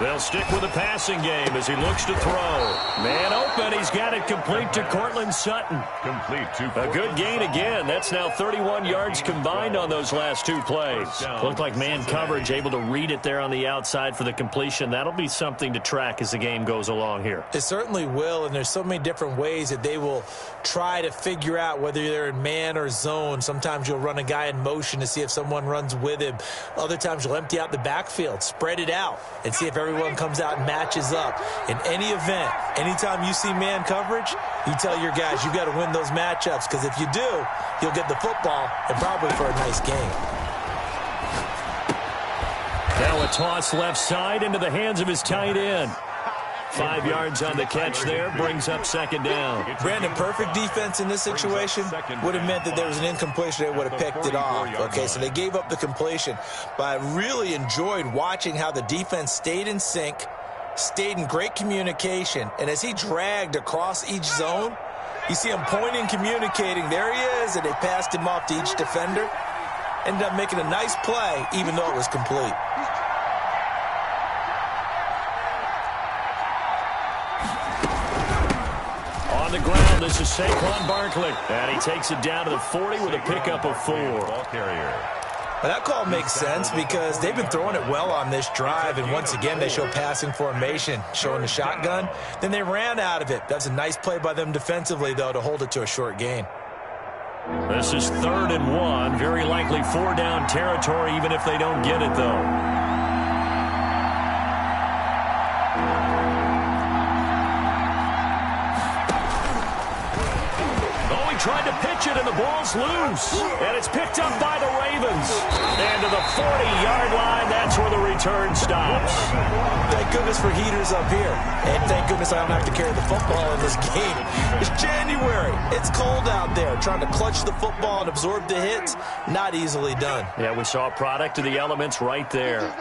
They'll stick with the passing game as he looks to throw. Man open. He's got it complete to Cortland Sutton. Complete to a good gain again. That's now 31 yards combined on those last two plays. Looked like man coverage able to read it there on the outside for the completion. That'll be something to track as the game goes along here. It certainly will, and there's so many different ways that they will try to figure out whether they're in man or zone. Sometimes you'll run a guy in motion to see if someone runs with him. Other times you'll empty out the backfield, spread it out, and see if everyone comes out and matches up. In any event, anytime you see man coverage, you tell your guys you got to win those matchups, because if you do, you'll get the football and probably for a nice game. Now a toss left side into the hands of his tight end. 5 yards on the catch there, brings up second down. Brandon, perfect defense in this situation would have meant that there was an incompletion. They would have picked it off. Okay, so they gave up the completion. But I really enjoyed watching how the defense stayed in sync, stayed in great communication, and as he dragged across each zone, you see him pointing, communicating. There he is, and they passed him off to each defender. Ended up making a nice play, even though it was complete. On the ground, this is Saquon Barkley. And he takes it down to the 40 with a pickup of 4. Ball carrier. Well, that call makes sense because they've been throwing it well on this drive, and once again they show passing formation, showing the shotgun. Then they ran out of it. That's a nice play by them defensively, though, to hold it to a short gain. This is 3rd and 1. Very likely 4-down territory, even if they don't get it, though. Tried to pitch it, and the ball's loose. And it's picked up by the Ravens. And to the 40-yard line, that's where the return stops. Thank goodness for heaters up here. And thank goodness I don't have to carry the football in this game. It's January. It's cold out there. Trying to clutch the football and absorb the hits, not easily done. Yeah, we saw a product of the elements right there.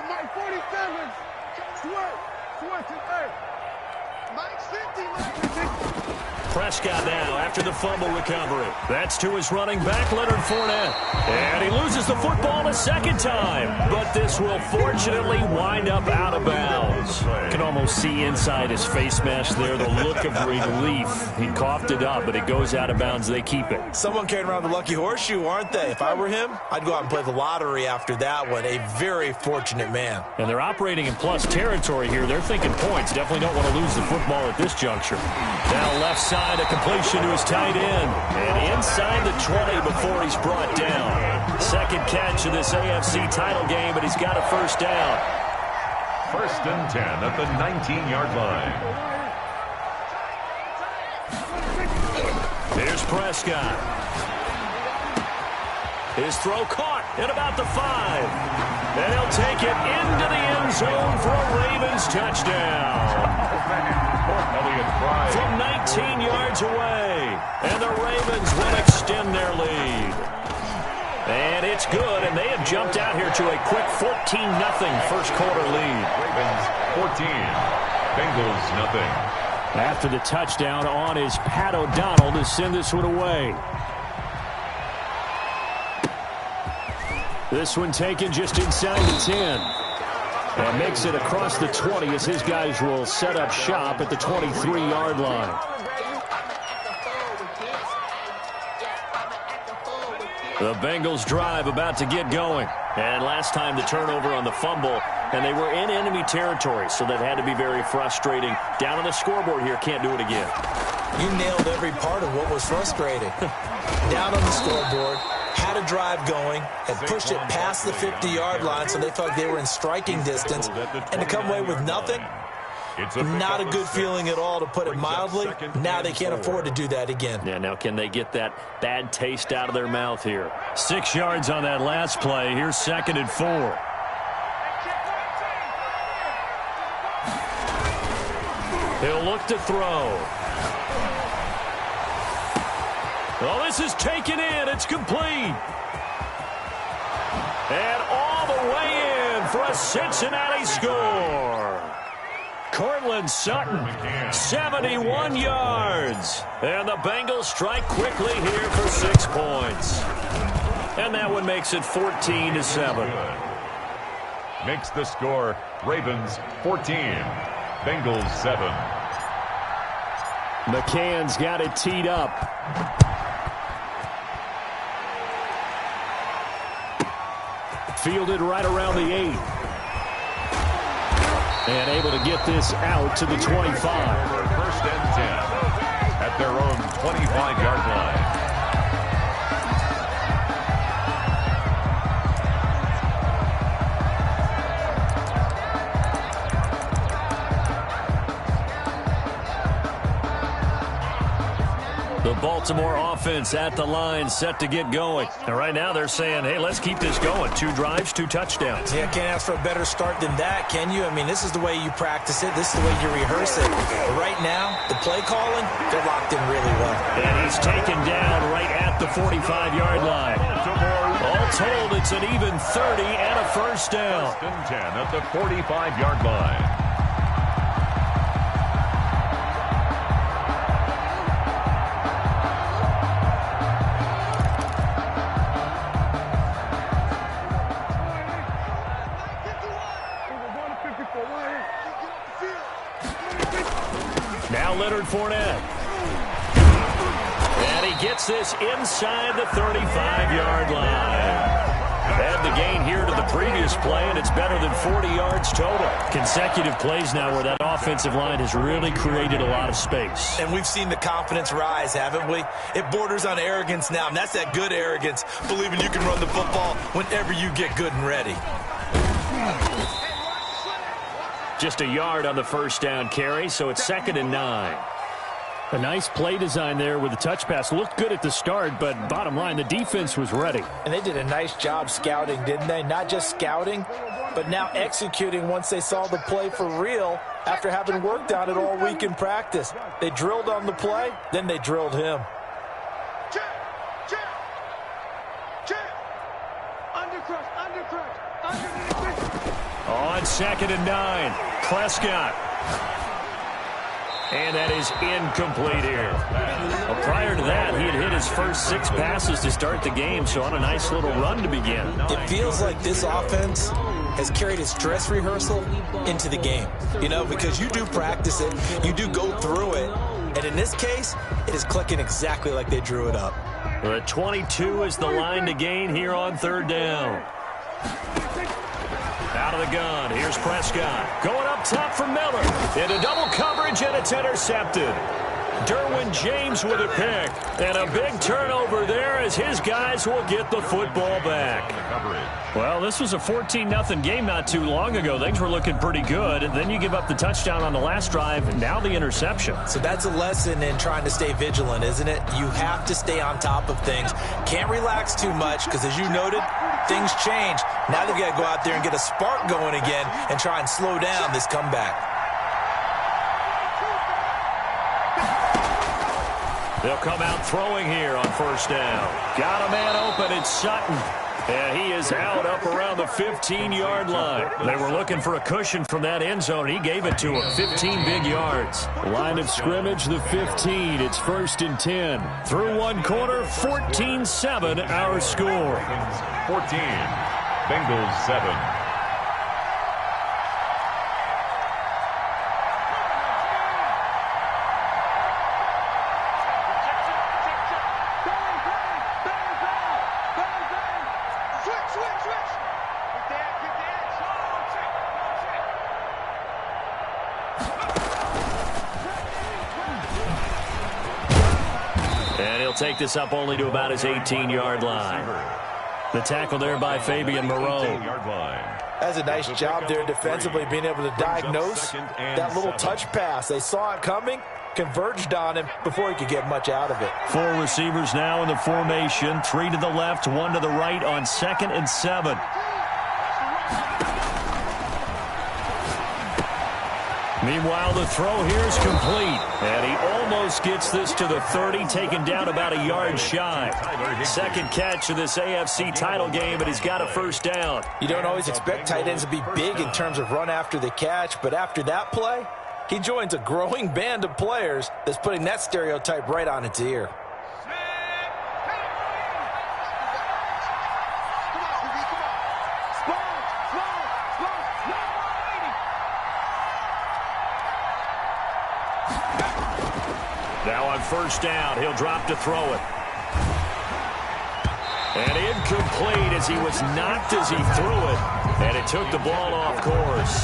Prescott now after the fumble recovery. That's to his running back, Leonard Fournette. And he loses the football a second time. But this will fortunately wind up out of bounds. You can almost see inside his face mask there the look of relief. He coughed it up, but it goes out of bounds. They keep it. Someone carrying around the lucky horseshoe, aren't they? If I were him, I'd go out and play the lottery after that one. A very fortunate man. And they're operating in plus territory here. They're thinking points. Definitely don't want to lose the football at this juncture. Now left side. A completion to his tight end. And inside the 20 before he's brought down. Second catch of this AFC title game, but he's got a first down. 1st and 10 at the 19-yard line. Here's Prescott. His throw caught at about the 5. And he'll take it into the end zone for a Ravens touchdown. From 19 yards away. And the Ravens will extend their lead. And it's good, and they have jumped out here to a quick 14-0 first quarter lead. Ravens 14, Bengals nothing. After the touchdown on is Pat O'Donnell to send this one away. This one taken just inside the 10. And makes it across the 20 as his guys will set up shop at the 23-yard line. The Bengals drive about to get going. And last time the turnover on the fumble, and they were in enemy territory, so that had to be very frustrating. Down on the scoreboard here, can't do it again. You nailed every part of what was frustrating. Down on the scoreboard, had a drive going, and pushed it past the 50-yard line, so they felt like they were in striking distance. And to come away with nothing, not a good feeling at all, to put it mildly. Now they can't afford to do that again. Yeah, now can they get that bad taste out of their mouth here? 6 yards on that last play. Here's 2nd and 4. He'll look to throw. Oh, this is taken in. It's complete. And all the way in for a Cincinnati score. Cortland Sutton, 71 yards. And the Bengals strike quickly here for 6 points. And that one makes it 14-7. Makes the score Ravens 14, Bengals 7. McCann's got it teed up. Fielded right around the 8. And able to get this out to the 25. First and 10 at their own 25-yard line. The Baltimore offense at the line, set to get going. And right now they're saying, hey, let's keep this going. 2 drives, 2 touchdowns. Yeah, can't ask for a better start than that, can you? I mean, this is the way you practice it. This is the way you rehearse it. But right now, the play calling, they're locked in really well. And he's taken down right at the 45-yard line. All told, it's an even 30 and a first down. First and 10 at the 45-yard line. Now Leonard Fournette. And he gets this inside the 35-yard line. Add the gain here to the previous play, and it's better than 40 yards total. Consecutive plays now where that offensive line has really created a lot of space. And we've seen the confidence rise, haven't we? It borders on arrogance now, and that's that good arrogance, believing you can run the football whenever you get good and ready. Just a yard on the first down carry, so it's 2nd and 9. A nice play design there with the touch pass. Looked good at the start, but bottom line, the defense was ready. And they did a nice job scouting, didn't they? Not just scouting, but now executing once they saw the play for real after having worked on it all week in practice. They drilled on the play, then they drilled him. On 2nd and 9, Prescott. And that is incomplete here. Well, prior to that, he had hit his first 6 passes to start the game, so on a nice little run to begin. It feels like this offense has carried its dress rehearsal into the game. You know, because you do practice it, you do go through it, and in this case, it is clicking exactly like they drew it up. The 22 is the line to gain here on 3rd down. Out of the gun, here's Prescott. Going up top for Miller. Into double coverage, and it's intercepted. Derwin James with a pick. And a big turnover there as his guys will get the football back. Well, this was a 14-0 game not too long ago. Things were looking pretty good. And then you give up the touchdown on the last drive, now the interception. So that's a lesson in trying to stay vigilant, isn't it? You have to stay on top of things. Can't relax too much because, as you noted, things change. Now they've got to go out there and get a spark going again and try and slow down this comeback. They'll come out throwing here on 1st down. Got a man open, it's Sutton. And he is out up around the 15-yard line. They were looking for a cushion from that end zone. He gave it to him, 15 big yards. Line of scrimmage, the 15. It's 1st and 10. Through one quarter, 14-7 our score. 14, Bengals 7. Take this up only to about his 18-yard line. The tackle there by Fabian Moreau. That's a nice job there defensively, being able to diagnose that little touch pass. They saw it coming, converged on him before he could get much out of it. 4 receivers now in the formation. 3 to the left, 1 to the right on 2nd and 7. Meanwhile, the throw here is complete. And he almost gets this to the 30, taken down about a yard shy. 2nd catch of this AFC title game, but he's got a 1st down. You don't always expect tight ends to be big in terms of run after the catch, but after that play, He joins a growing band of players that's putting that stereotype right on its ear. Now on first down, he'll drop to throw it. And incomplete as he was knocked as he threw it. And it took the ball off course.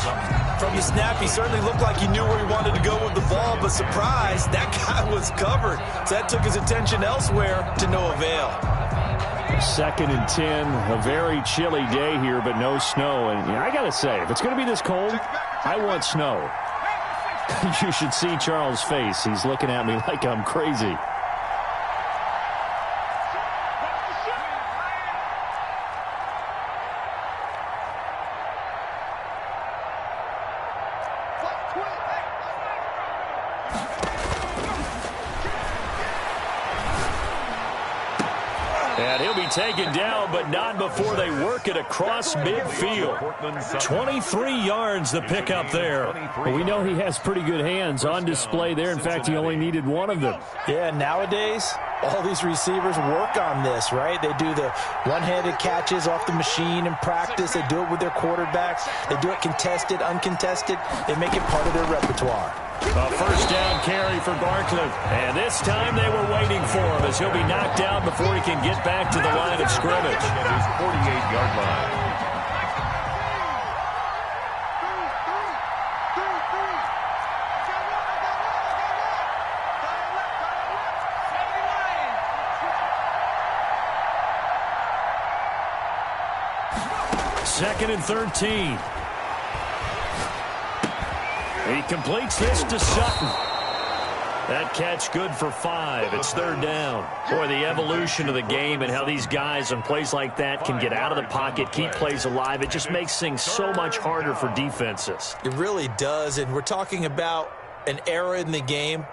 From the snap, he certainly looked like he knew where he wanted to go with the ball, but surprise, that guy was covered. So that took his attention elsewhere to no avail. 2nd and 10, a very chilly day here, but no snow. And I got to say, if it's going to be this cold, I want snow. You should see Charles' face. He's looking at me like I'm crazy. And he'll be taken down, but not before they work it across midfield. 23 yards the pickup there. But we know he has pretty good hands on display there. In fact, he only needed one of them. Yeah, nowadays, all these receivers work on this, right? They do the one-handed catches off the machine in practice. They do it with their quarterbacks. They do it contested, uncontested. They make it part of their repertoire. A first down carry for Barkley. And this time they were waiting for him as he'll be knocked down before he can get back to the line of scrimmage. At his 48-yard line. Second and 13. He completes this to Sutton. That catch good for 5. It's 3rd down. Boy, the evolution of the game and how these guys on plays like that can get out of the pocket, keep plays alive, it just makes things so much harder for defenses. It really does, and we're talking about an era in the game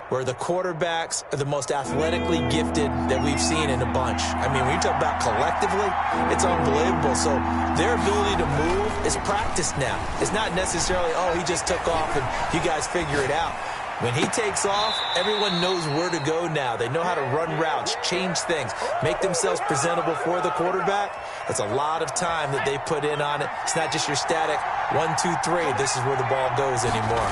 where the quarterbacks are the most athletically gifted that we've seen in a bunch. I mean, when you talk about collectively, it's unbelievable. So their ability to move is practiced now. It's not necessarily, oh, he just took off and you guys figure it out. When he takes off, everyone knows where to go now. They know how to run routes, change things, make themselves presentable for the quarterback. That's a lot of time that they put in on it. It's not just your static 1, 2, 3. This is where the ball goes anymore.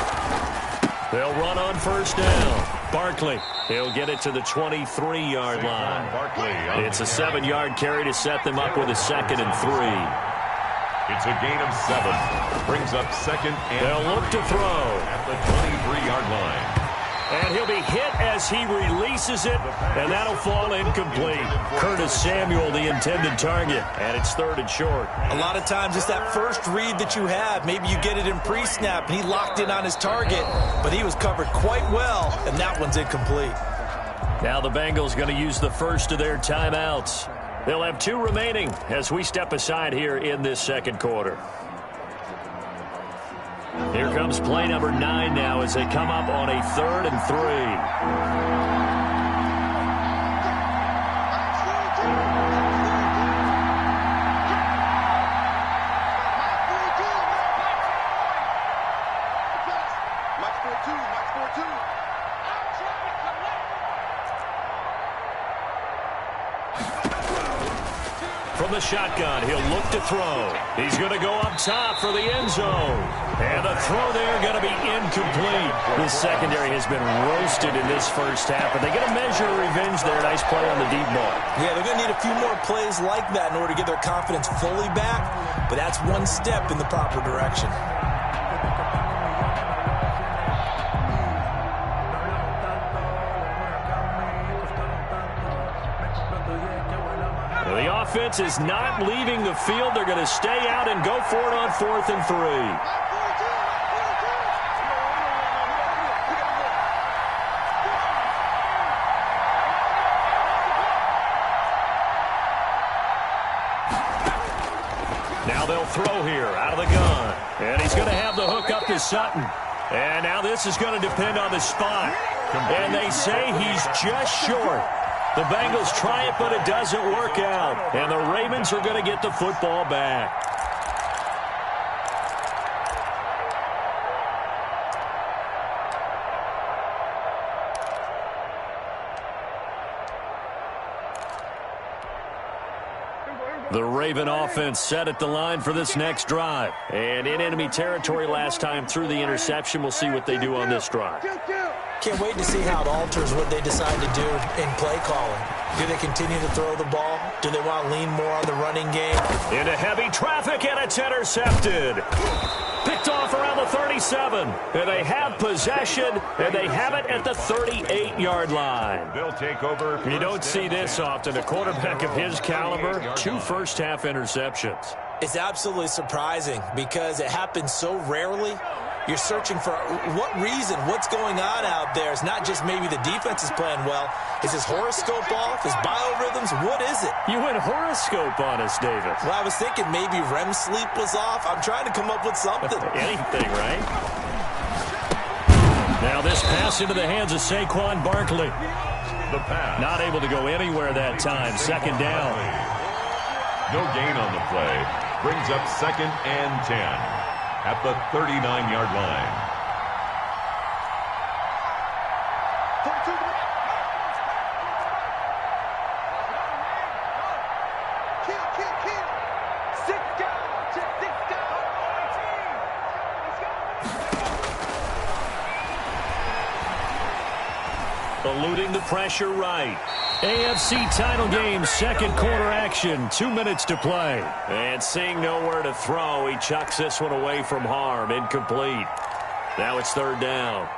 They'll run on first down. Barkley, he'll get it to the 23-yard line. It's a 7-yard carry to set them up with a 2nd and 3. It's a gain of 7. Brings up 2nd and they'll look to throw at the 23-yard line. And he'll be hit as he releases it, and that'll fall incomplete. Curtis Samuel, the intended target, and it's 3rd and short. A lot of times it's that first read that you have. Maybe you get it in pre-snap, and he locked in on his target, but he was covered quite well, and that one's incomplete. Now the Bengals going to use the first of their timeouts. They'll have 2 remaining as we step aside here in this 2nd quarter. Here comes play number 9 now as they come up on a 3rd and 3. From the shotgun, he'll look to throw. He's going to go up top for the end zone. And the throw there going to be incomplete. The secondary has been roasted in this first half, but they get a measure of revenge there. Nice play on the deep ball. Yeah, they're going to need a few more plays like that in order to get their confidence fully back, but that's one step in the proper direction. The offense is not leaving the field. They're going to stay out and go for it on 4th and 3. Now they'll throw here out of the gun. And he's going to have the hook up to Sutton. And now this is going to depend on the spot. And they say he's just short. The Bengals try it, but it doesn't work out. And the Ravens are going to get the football back. The Raven offense set at the line for this next drive. And in enemy territory last time through the interception. We'll see what they do on this drive. Can't wait to see how it alters what they decide to do in play calling. Do they continue to throw the ball? Do they want to lean more on the running game? Into heavy traffic, and it's intercepted. Picked off around the 37. And they have possession, and they have it at the 38-yard line. They'll take over. You don't see this often. A quarterback of his caliber, 2 first-half interceptions. It's absolutely surprising because it happens so rarely. You're searching for what reason, what's going on out there. It's not just maybe the defense is playing well. Is his horoscope off? His biorhythms? What is it? You went horoscope on us, David. Well, I was thinking maybe REM sleep was off. I'm trying to come up with something. Anything, right? Now this pass into the hands of Saquon Barkley. The pass. Not able to go anywhere that time. Second down. No gain on the play. Brings up 2nd and 10. At the 39-yard line. Eluding the pressure right. AFC title game, second quarter action. 2 minutes to play. And seeing nowhere to throw, he chucks this one away from harm. Incomplete. Now it's 3rd down.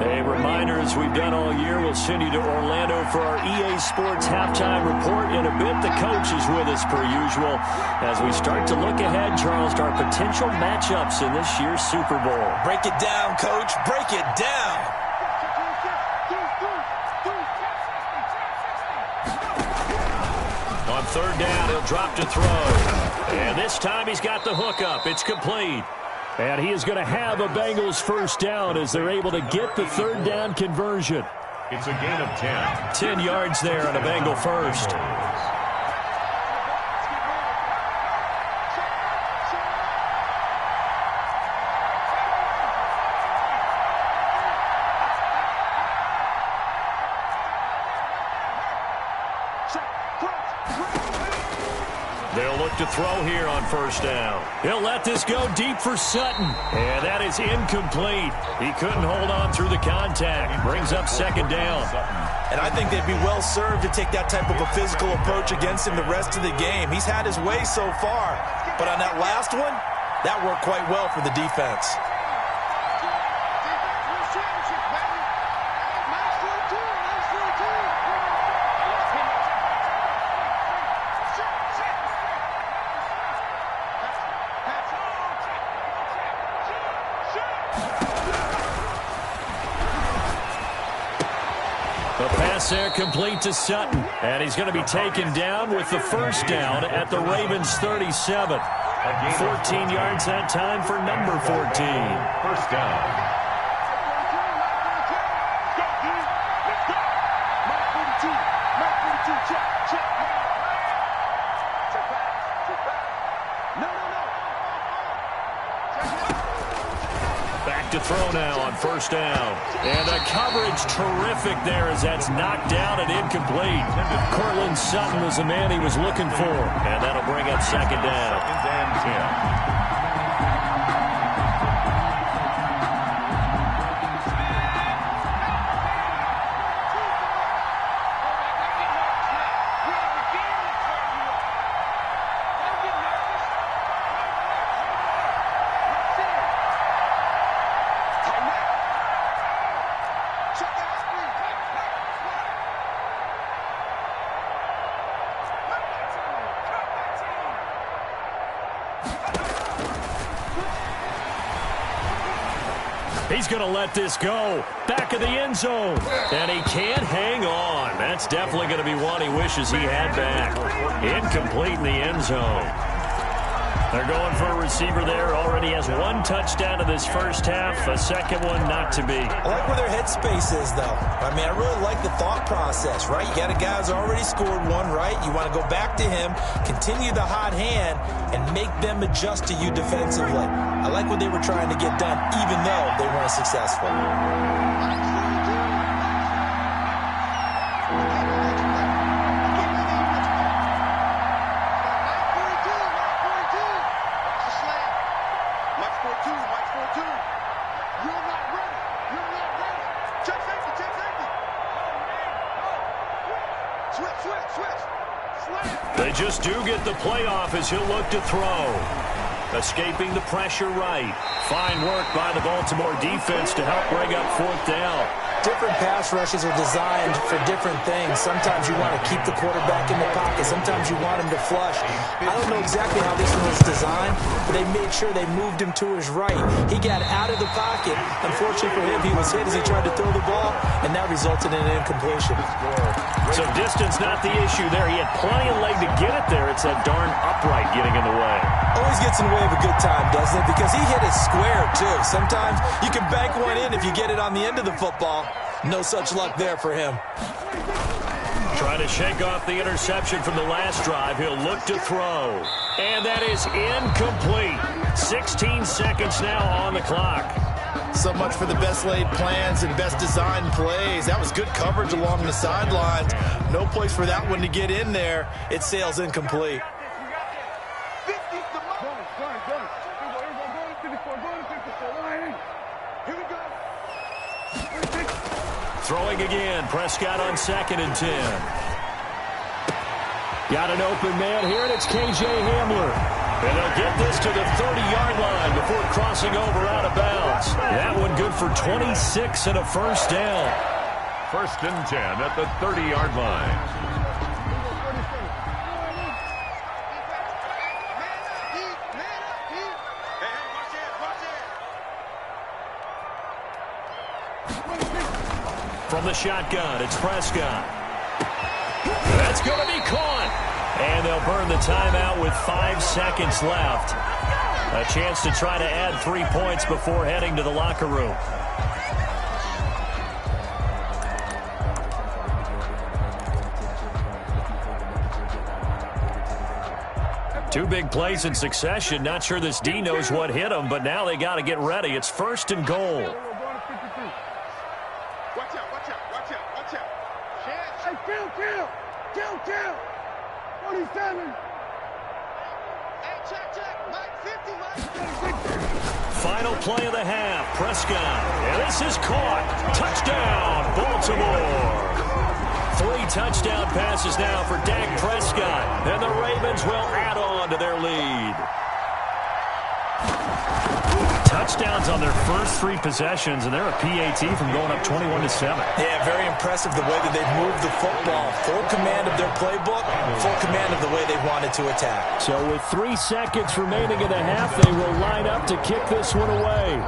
A reminder, as we've done all year, we'll send you to Orlando for our EA Sports halftime report in a bit. The coach is with us per usual as we start to look ahead, Charles, to our potential matchups in this year's Super Bowl. Break it down, Coach. Break it down. On 3rd down, he'll drop to throw. And this time he's got the hook up. It's complete. And he is going to have a Bengals first down as they're able to get the 3rd down conversion. It's a gain of 10. 10 yards there on a Bengal first. They'll look to throw here on 1st down. He'll let this go deep for Sutton. And that is incomplete. He couldn't hold on through the contact. Brings up 2nd down. And I think they'd be well served to take that type of a physical approach against him the rest of the game. He's had his way so far. But on that last one, that worked quite well for the defense. The pass there complete to Sutton. And he's going to be taken down with the first down at the Ravens 37. 14 yards that time for number 14. First down. Back to throw now on 1st down. And the coverage terrific there as that's knocked down and incomplete. Cortland Sutton was the man he was looking for. And that'll bring up 2nd down. 2nd and 10. He's going to let this go. Back of the end zone. And he can't hang on. That's definitely going to be one he wishes he had back. Incomplete in the end zone. They're going for a receiver there. Already has 1 touchdown in this first half. A second one not to be. I like where their headspace is, though. I mean, I really like the thought process, right? You got a guy who's already scored 1, right? You want to go back to him, continue the hot hand, and make them adjust to you defensively. I like what they were trying to get done, even though they weren't successful. They just do get the playoff as he'll look to throw. Escaping the pressure right. Fine work by the Baltimore defense to help bring up fourth down. Different pass rushes are designed for different things. Sometimes you want to keep the quarterback in the pocket. Sometimes you want him to flush. I don't know exactly how this one was designed, but they made sure they moved him to his right. He got out of the pocket. Unfortunately for him, he was hit as he tried to throw the ball, and that resulted in an incompletion. So distance not the issue there. He had plenty of leg to get it there. It's that darn upright getting in the way. Always gets in the way of a good time, doesn't it? Because he hit it square, too. Sometimes you can bank one in if you get it on the end of the football. No such luck there for him. Trying to shake off the interception from the last drive. He'll look to throw. And that is incomplete. 16 seconds now on the clock. So much for the best laid plans and best designed plays. That was good coverage along the sidelines. No place for that one to get in there. It sails incomplete. Throwing again. Prescott on 2nd and 10. Got an open man here, and it's K.J. Hamler. And they'll get this to the 30-yard line before crossing over out of bounds. That one good for 26 and a first down. 1st and 10 at the 30-yard line. From the shotgun, it's Prescott. That's going to be caught. And they'll burn the timeout with 5 seconds left. A chance to try to add 3 points before heading to the locker room. Two big plays in succession. Not sure this D knows what hit him, but now they got to get ready. It's 1st and goal. Kill. 47. Final play of the half. Prescott. And this is caught. Touchdown, Baltimore. 3 touchdown passes now for Dak Prescott. And the Ravens will add on to their lead. Touchdowns on their first 3 possessions, and they're a PAT from going up 21-7. Yeah, very impressive the way that they've moved the football. Full command of their playbook, full command of the way they wanted to attack. So with 3 seconds remaining in the half, they will line up to kick this one away.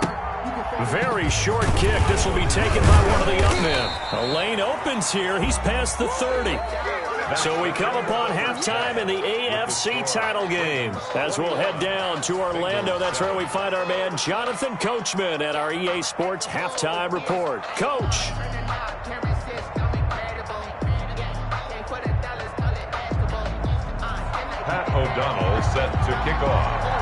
Very short kick. This will be taken by one of the young men. A lane opens here. He's past the 30. So we come upon halftime in the AFC title game. As we'll head down to Orlando, that's where we find our man Jonathan Coachman at our EA Sports Halftime Report. Coach. Pat O'Donnell set to kick off.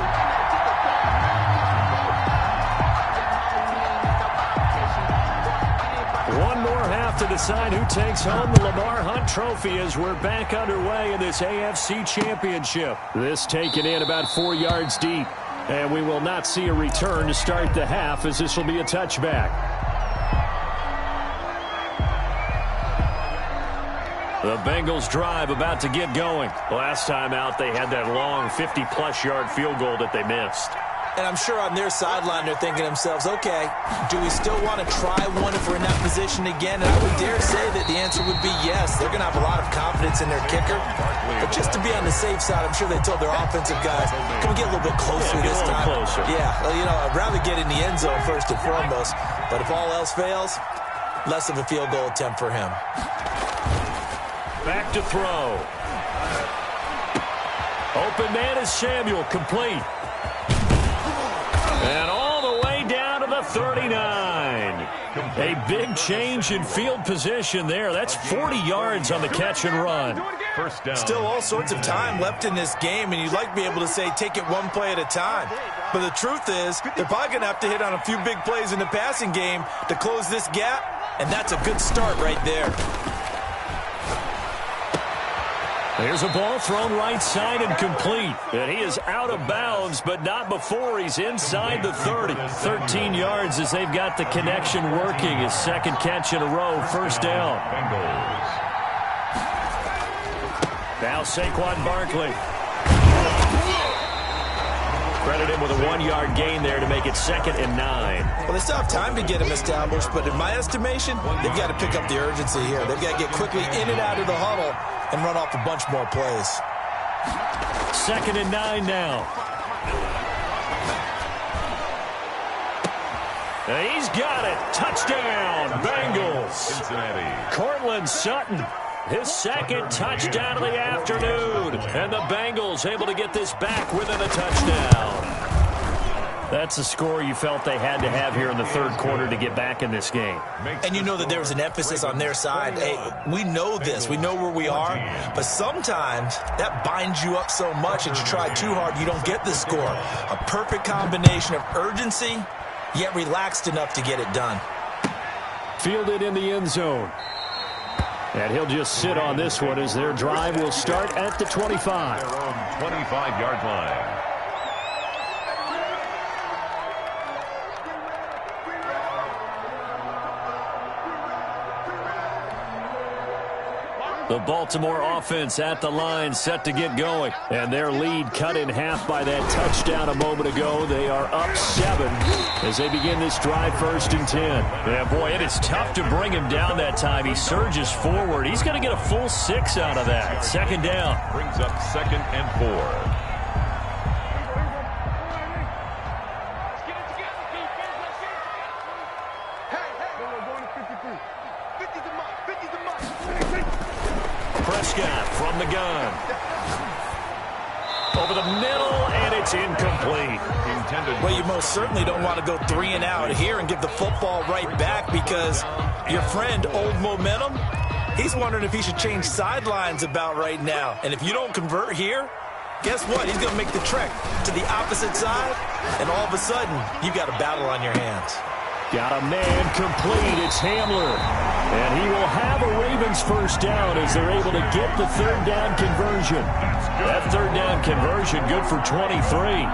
One more half to decide who takes home the Lamar Hunt Trophy as we're back underway in this AFC Championship. This taken in about 4 yards deep. And we will not see a return to start the half as this will be a touchback. The Bengals drive about to get going. Last time out, they had that long 50-plus yard field goal that they missed. And I'm sure on their sideline they're thinking to themselves, okay, do we still want to try one if we're in that position again? And I would dare say that the answer would be yes. They're going to have a lot of confidence in their kicker. But just to be on the safe side, I'm sure they told their offensive guys, can we get a little bit closer this time? Closer. Yeah, well, you know, I'd rather get in the end zone first and foremost. But if all else fails, less of a field goal attempt for him. Back to throw. Open man is Samuel, complete. And all the way down to the 39. A big change in field position there. That's 40 yards on the catch and run. First down. Still all sorts of time left in this game, and you'd like to be able to say take it one play at a time. But the truth is, they're probably going to have to hit on a few big plays in the passing game to close this gap, and that's a good start right there. There's a ball thrown right side and complete. And he is out of bounds, but not before he's inside the 30. 13 yards as they've got the connection working. His second catch in a row, first down. Bengals. Now Saquon Barkley. Credit him with a 1-yard gain there to make it 2nd and 9. Well, they still have time to get him established, but in my estimation, they've got to pick up the urgency here. They've got to get quickly in and out of the huddle and run off a bunch more plays. 2nd and 9 now. He's got it. Touchdown, Bengals. Cincinnati. Cortland Sutton, his 2nd touchdown of the afternoon. And the Bengals able to get this back within a touchdown. That's a score you felt they had to have here in the 3rd quarter to get back in this game. And you know that there was an emphasis on their side. Hey, we know this. We know where we are. But sometimes that binds you up so much that you try too hard, you don't get the score. A perfect combination of urgency, yet relaxed enough to get it done. Fielded in the end zone. And he'll just sit on this one as their drive will start at the 25. Their own 25-yard line. The Baltimore offense at the line set to get going. And their lead cut in half by that touchdown a moment ago. They are up 7 as they begin this drive 1st and 10. Yeah, boy, it is tough to bring him down that time. He surges forward. He's going to get a full 6 out of that. 2nd down. Brings up 2nd and 4. Prescott from the gun. Over the middle, and it's incomplete. Well, you most certainly don't want to go 3 and out here and give the football right back because your friend, Old Momentum, he's wondering if he should change sidelines about right now. And if you don't convert here, guess what? He's going to make the trek to the opposite side, and all of a sudden, you've got a battle on your hands. Got a man complete. It's Hamler. And he will have a Ravens 1st down as they're able to get the 3rd down conversion. That 3rd down conversion good for 23.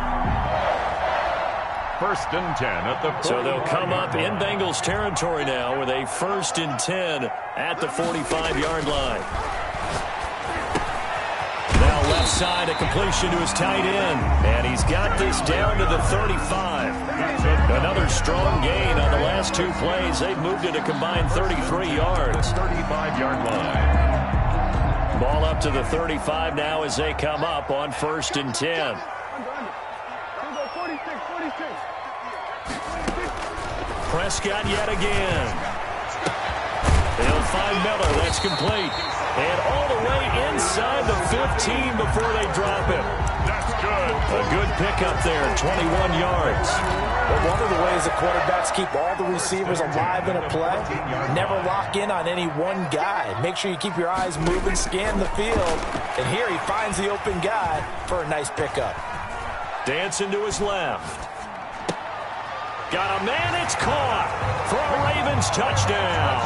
1st and 10 at the 40. So they'll come up in Bengals territory now with a 1st and 10 at the 45-yard line. Now left side, a completion to his tight end. And he's got this down to the 35. Another strong gain on the last 2 plays. They've moved it a combined 33 yards. 35-yard line. Ball up to the 35 now as they come up on 1st and 10. Prescott yet again. They'll find Miller. That's complete. And all the way inside the 15 before they drop him. That's good. A good pickup there, 21 yards. Well, one of the ways the quarterbacks keep all the receivers alive in a play, never lock in on any one guy. Make sure you keep your eyes moving, scan the field. And here he finds the open guy for a nice pickup. Dancing to his left. Got a man, it's caught for a Ravens touchdown.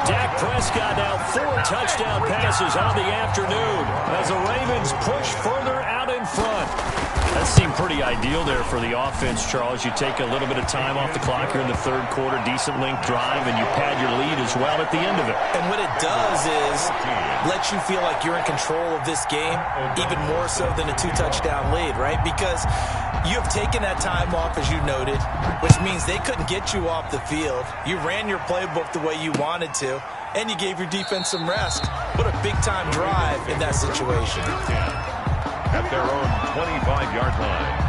Dak Prescott now 4 touchdown passes on the afternoon as the Ravens push further out in front. That seemed pretty ideal there for the offense, Charles. You take a little bit of time off the clock here in the 3rd quarter, decent length drive, and you pad your lead as well at the end of it. And what it does is let you feel like you're in control of this game, even more so than a 2-touchdown lead, right? Because you have taken that time off, as you noted, which means they couldn't get you off the field. You ran your playbook the way you wanted to, and you gave your defense some rest. What a big-time drive in that situation. At their own 25-yard line.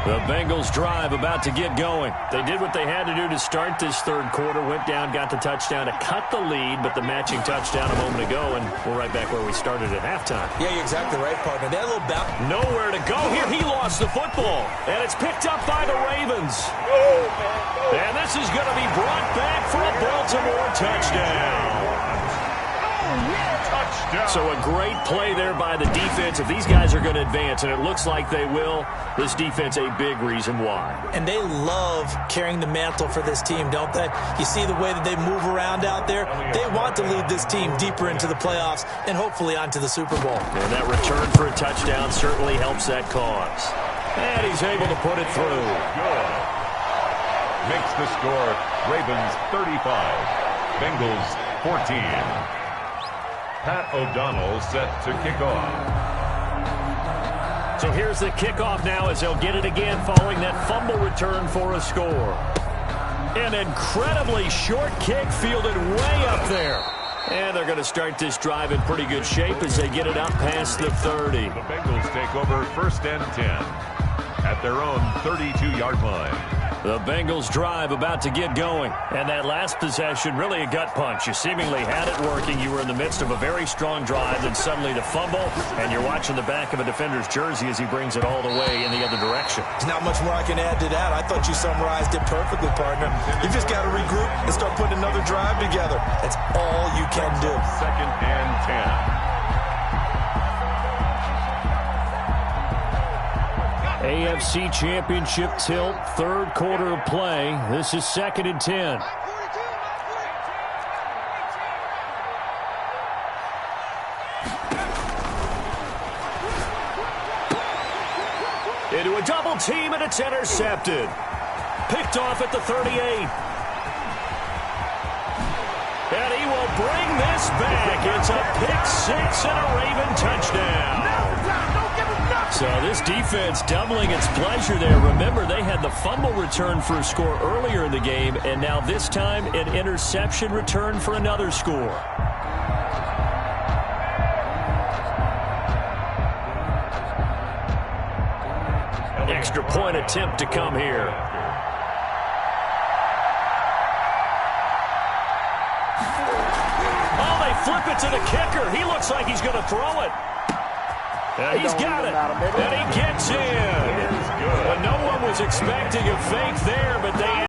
The Bengals drive about to get going. They did what they had to do to start this 3rd quarter. Went down, got the touchdown to cut the lead, but the matching touchdown a moment ago, and we're right back where we started at halftime. Yeah, you're exactly right, partner. That little bounce. Nowhere to go here. He lost the football, and it's picked up by the Ravens. And this is going to be brought back for a Baltimore touchdown. So a great play there by the defense. If these guys are going to advance, and it looks like they will, this defense a big reason why. And they love carrying the mantle for this team, don't they? You see the way that they move around out there? They want to lead this team deeper into the playoffs and hopefully onto the Super Bowl. And that return for a touchdown certainly helps that cause. And he's able to put it through. Good. Makes the score Ravens 35, Bengals 14. Pat O'Donnell set to kick off. So here's the kickoff now as they'll get it again following that fumble return for a score. An incredibly short kick fielded way up there. And they're going to start this drive in pretty good shape as they get it up past the 30. The Bengals take over 1st and 10 at their own 32-yard line. The Bengals drive about to get going. And that last possession, really a gut punch. You seemingly had it working. You were in the midst of a very strong drive, then suddenly the fumble, and you're watching the back of a defender's jersey as he brings it all the way in the other direction. There's not much more I can add to that. I thought you summarized it perfectly, partner. You just got to regroup and start putting another drive together. That's all you can do. 2nd and 10. AFC Championship tilt, 3rd quarter of play. This is 2nd and 10. Into a double team, and it's intercepted. Picked off at the 38. And he will bring this back. It's a pick 6 and a Raven touchdown. So this defense doubling its pleasure there. Remember, they had the fumble return for a score earlier in the game, and now this time an interception return for another score. Extra point attempt to come here. Oh, they flip it to the kicker. He looks like he's going to throw it. He's got it, and he gets in. Well, no one was expecting a fake there, but they